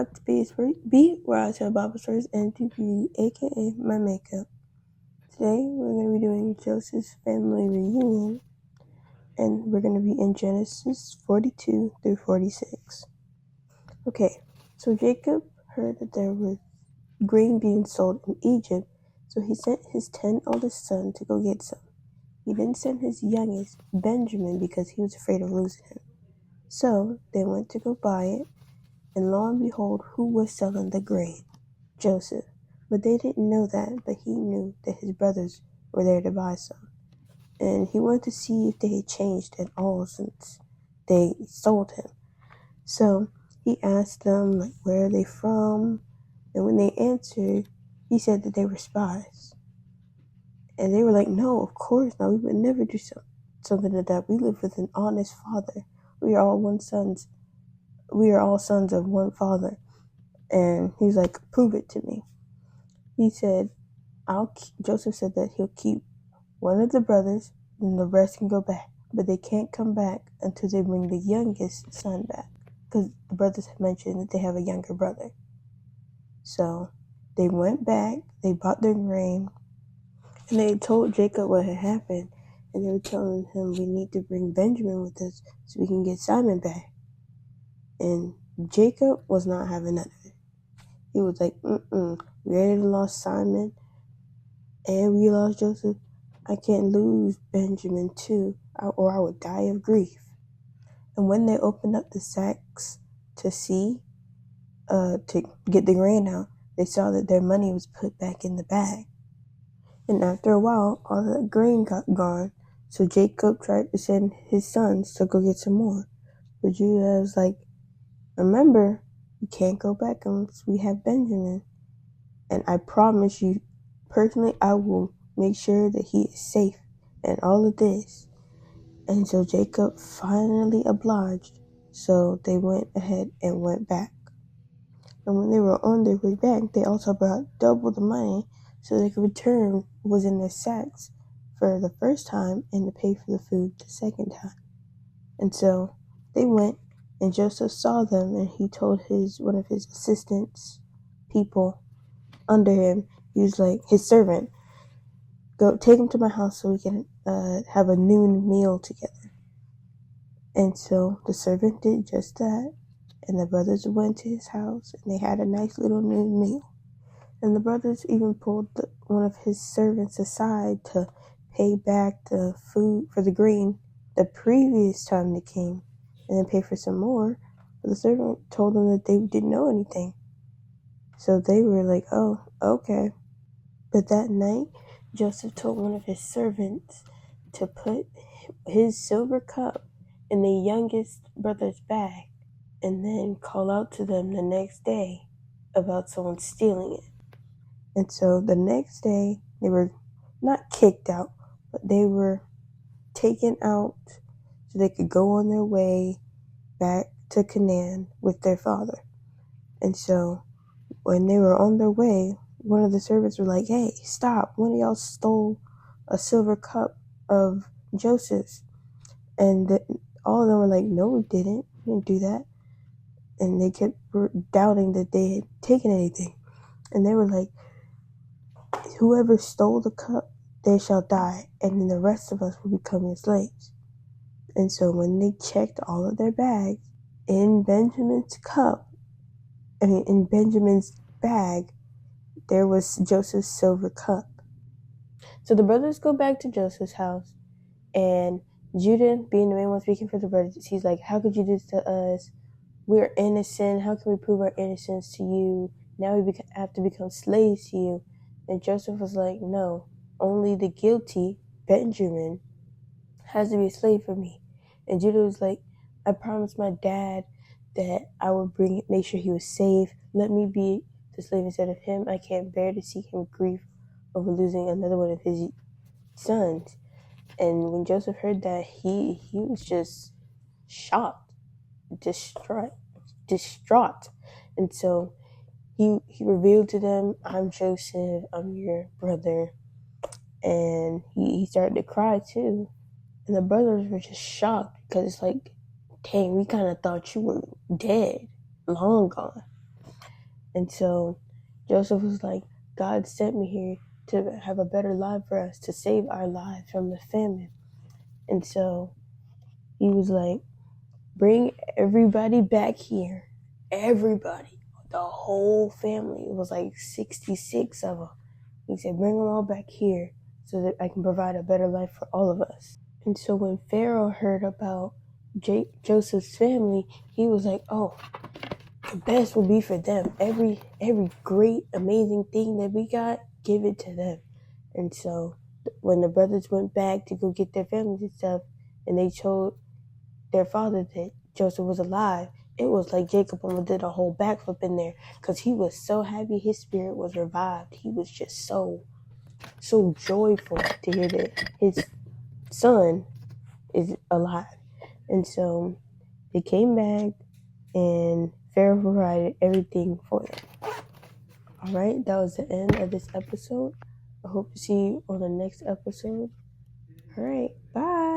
back to B, where I tell Bible stories and to beauty, aka my makeup. Today we're going to be doing Joseph's family reunion, and we're going to be in Genesis 42 through 46. Okay, so Jacob heard that there was grain being sold in Egypt, so he sent his 10 oldest sons to go get some. He then sent his youngest, Benjamin, because he was afraid of losing him. So they went to go buy it, and lo and behold, who was selling the grain? Joseph. But they didn't know that, but he knew that his brothers were there to buy some. And he wanted to see if they had changed at all since they sold him. So he asked them, like, where are they from? And when they answered, he said that they were spies. And they were like, no, of course not. We would never do something like that. We live with an honest father. We are all sons of one father. And he's like, prove it to me. He said, Joseph said that he'll keep one of the brothers, and the rest can go back. But they can't come back until they bring the youngest son back. Because the brothers had mentioned that they have a younger brother. So they went back, they bought their grain, and they told Jacob what had happened. And they were telling him, we need to bring Benjamin with us so we can get Simon back. And Jacob was not having none of it. He was like, we already lost Simon, and we lost Joseph. I can't lose Benjamin too, or I would die of grief. And when they opened up the sacks to see, to get the grain out, they saw that their money was put back in the bag. And after a while, all the grain got gone. So Jacob tried to send his sons to go get some more. But Judah was like, remember, we can't go back unless we have Benjamin. And I promise you, personally, I will make sure that he is safe and all of this. And so Jacob finally obliged. So they went ahead and went back. And when they were on their way back, they also brought double the money so they could return what was in their sacks for the first time and to pay for the food the second time. And so they went, and Joseph saw them, and he told one of his assistants, people under him, he was like, his servant, go take him to my house so we can have a noon meal together. And so the servant did just that, and the brothers went to his house, and they had a nice little noon meal. And the brothers even pulled one of his servants aside to pay back the food for the grain the previous time they came, and then pay for some more. But the servant told them that they didn't know anything. So they were like, oh, okay. But that night, Joseph told one of his servants to put his silver cup in the youngest brother's bag and then call out to them the next day about someone stealing it. And so the next day, they were not kicked out, but they were taken out so they could go on their way back to Canaan with their father. And so when they were on their way, one of the servants were like, hey, stop. One of y'all stole a silver cup of Joseph's. And all of them were like, no, we didn't. We didn't do that. And they kept doubting that they had taken anything. And they were like, whoever stole the cup, they shall die. And then the rest of us will become your slaves. And so when they checked all of their bags, in Benjamin's bag, there was Joseph's silver cup. So the brothers go back to Joseph's house, and Judah, being the main one speaking for the brothers, he's like, how could you do this to us? We're innocent. How can we prove our innocence to you? Now we have to become slaves to you. And Joseph was like, no, only the guilty, Benjamin, has to be a slave for me. And Judah was like, I promised my dad that I would make sure he was safe. Let me be the slave instead of him. I can't bear to see him grieve over losing another one of his sons. And when Joseph heard that, he was just shocked, distraught. And so he revealed to them, I'm Joseph, I'm your brother. And he started to cry too. And the brothers were just shocked because it's like, dang, we kind of thought you were dead, long gone. And so Joseph was like, God sent me here to have a better life for us, to save our lives from the famine. And so he was like, bring everybody back here. Everybody. The whole family. It was like 66 of them. He said, bring them all back here so that I can provide a better life for all of us. And so when Pharaoh heard about Joseph's family, he was like, oh, the best will be for them. Every great, amazing thing that we got, give it to them. And so when the brothers went back to go get their families and stuff, and they told their father that Joseph was alive, it was like Jacob almost did a whole backflip in there because he was so happy his spirit was revived. He was just so joyful to hear that his son is alive. And so they came back and Pharaoh provided everything for them. All right, that was the end of this episode. I hope to see you on the next episode. All right, bye.